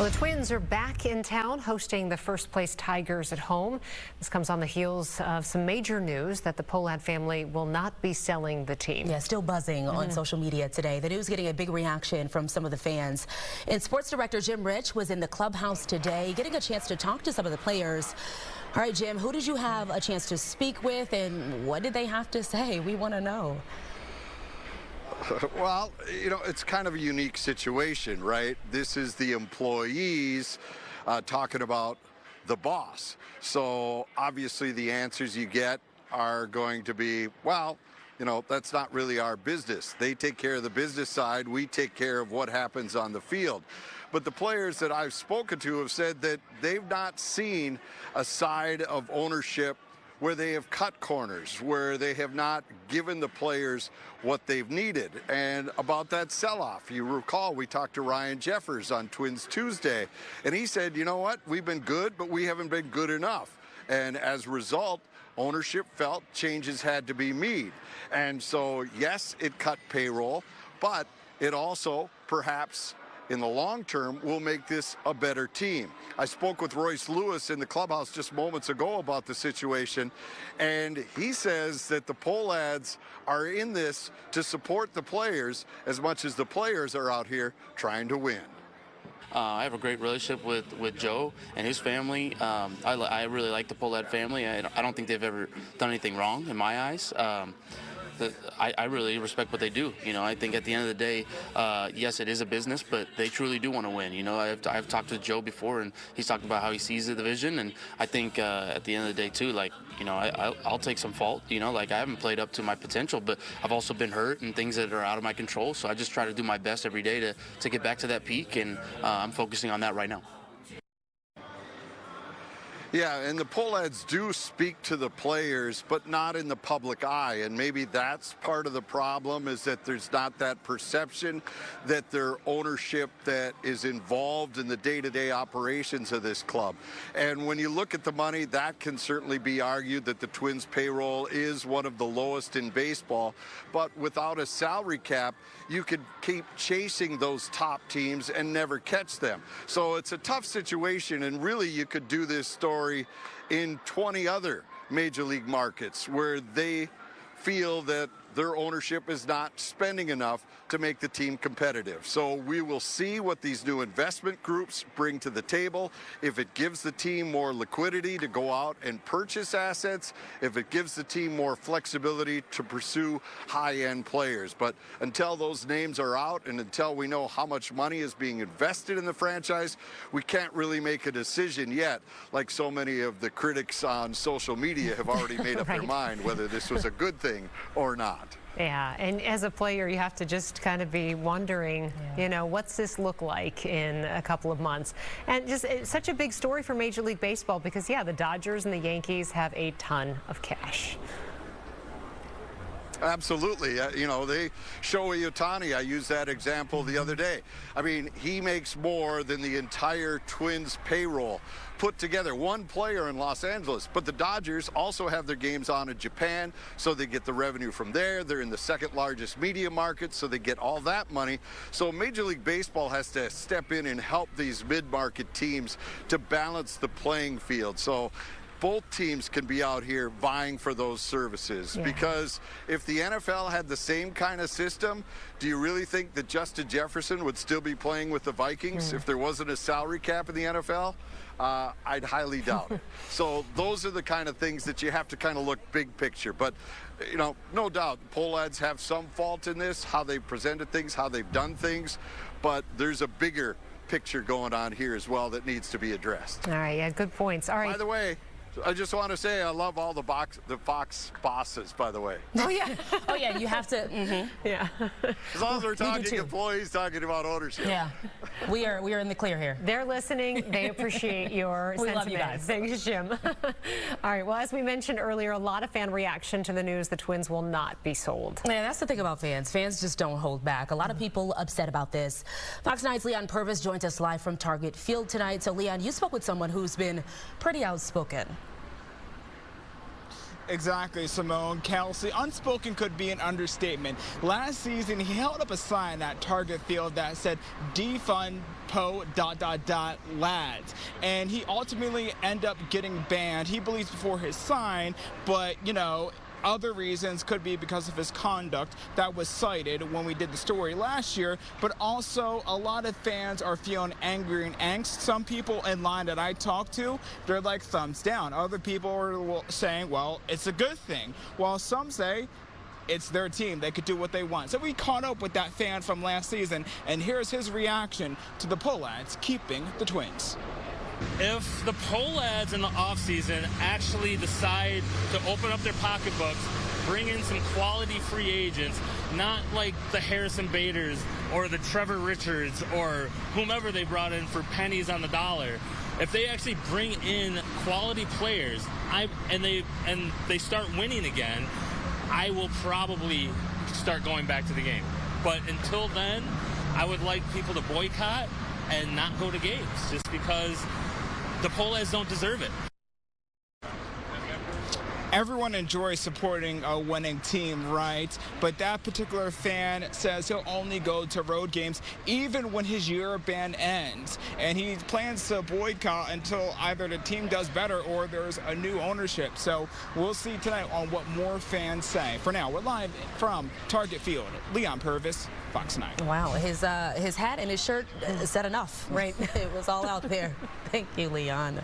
Well, the Twins are back in town hosting the first-place Tigers at home. This comes on the heels of some major news that the Pohlad family will not be selling the team. Yeah, still buzzing on social media today. The news getting a big reaction from some of the fans. And sports director Jim Rich was in the clubhouse today, getting a chance to talk to some of the players. All right, Jim, who did you have a chance to speak with, and what did they have to say? We want to know. Well, you know, it's kind of a unique situation, right? This is the employees talking about the boss. So obviously the answers you get are going to be, well, you know, that's not really our business. They take care of the business side. We take care of what happens on the field. But the players that I've spoken to have said that they've not seen a side of ownership where they have cut corners, where they have not given the players what they've needed. And about that sell-off, you recall we talked to Ryan Jeffers on Twins Tuesday, and he said, you know what, we've been good, but we haven't been good enough. And as a result, ownership felt changes had to be made. And so, yes, it cut payroll, but it also perhaps in the long term will make this a better team. I spoke with Royce Lewis in the clubhouse just moments ago about the situation, and he says that the Pohlads are in this to support the players as much as the players are out here trying to win. I have a great relationship with Joe and his family. I really like the Pohlad family. I don't think they've ever done anything wrong in my eyes. I really respect what they do. You know, I think at the end of the day, yes, it is a business, but they truly do want to win. You know, I've talked to Joe before, and he's talked about how he sees the division, and I think at the end of the day, too, like, you know, I'll take some fault. You know, like, I haven't played up to my potential, but I've also been hurt and things that are out of my control, so I just try to do my best every day to get back to that peak, and I'm focusing on that right now. Yeah, and the Pohlads do speak to the players, but not in the public eye. And maybe that's part of the problem, is that there's not that perception that their ownership that is involved in the day-to-day operations of this club. And when you look at the money, that can certainly be argued that the Twins' payroll is one of the lowest in baseball. But without a salary cap, you could keep chasing those top teams and never catch them. So it's a tough situation, and really you could do this story in 20 other major league markets where they feel that their ownership is not spending enough to make the team competitive. So we will see what these new investment groups bring to the table. If it gives the team more liquidity to go out and purchase assets, if it gives the team more flexibility to pursue high-end players. But until those names are out and until we know how much money is being invested in the franchise, we can't really make a decision yet, like so many of the critics on social media have already made up their mind whether this was a good thing or not. Yeah, and as a player, you have to just kind of be wondering, you know, what's this look like in a couple of months? And just it's such a big story for Major League Baseball because, yeah, the Dodgers and the Yankees have a ton of cash. Absolutely. You know, Shohei Ohtani, I used that example the other day. I mean, he makes more than the entire Twins payroll put together, one player in Los Angeles. But the Dodgers also have their games on in Japan, so they get the revenue from there. They're in the second largest media market, so they get all that money. So Major League Baseball has to step in and help these mid-market teams to balance the playing field. So both teams can be out here vying for those services, because if the NFL had the same kind of system, do you really think that Justin Jefferson would still be playing with the Vikings if there wasn't a salary cap in the NFL? I'd highly doubt it. So those are the kind of things that you have to kind of look big picture. But, you know, no doubt the Pohlads have some fault in this, how they've presented things, how they've done things, but there's a bigger picture going on here as well that needs to be addressed. All right, yeah, good points. All right. By the way, I just want to say I love all the Fox bosses, by the way. Oh, yeah. Oh, yeah, you have to. Yeah. As long as we're talking employees, talking about ownership. Yeah. We are in the clear here. They're listening. They appreciate your sentiment. Love you guys. Thanks, Jim. All right. Well, as we mentioned earlier, a lot of fan reaction to the news the Twins will not be sold. Yeah, that's the thing about fans. Fans just don't hold back. A lot of people upset about this. Fox 9's Leon Purvis joins us live from Target Field tonight. So, Leon, you spoke with someone who's been pretty outspoken. Exactly, Simone. Kelsey, unspoken could be an understatement. Last season, he held up a sign at Target Field that said, defund Po ... lads. And he ultimately ended up getting banned. He believes before his sign, but, you know, other reasons could be because of his conduct that was cited when we did the story last year, but also a lot of fans are feeling angry and angst. Some people in line that I talked to, they're like thumbs down. Other people are saying, well, it's a good thing, while some say it's their team. They could do what they want. So we caught up with that fan from last season, and here's his reaction to the Pohlads keeping the Twins. If the Pohlads in the offseason actually decide to open up their pocketbooks, bring in some quality free agents, not like the Harrison Baders or the Trevor Richards or whomever they brought in for pennies on the dollar, if they actually bring in quality players and they start winning again, I will probably start going back to the game. But until then, I would like people to boycott and not go to games just because the Pohlads don't deserve it. Everyone enjoys supporting a winning team, right? But that particular fan says he'll only go to road games even when his year ban ends. And he plans to boycott until either the team does better or there's a new ownership. So we'll see tonight on what more fans say. For now, we're live from Target Field. Leon Purvis, Fox 9. Wow, his hat and his shirt said enough. Right, it was all out there. Thank you, Leon.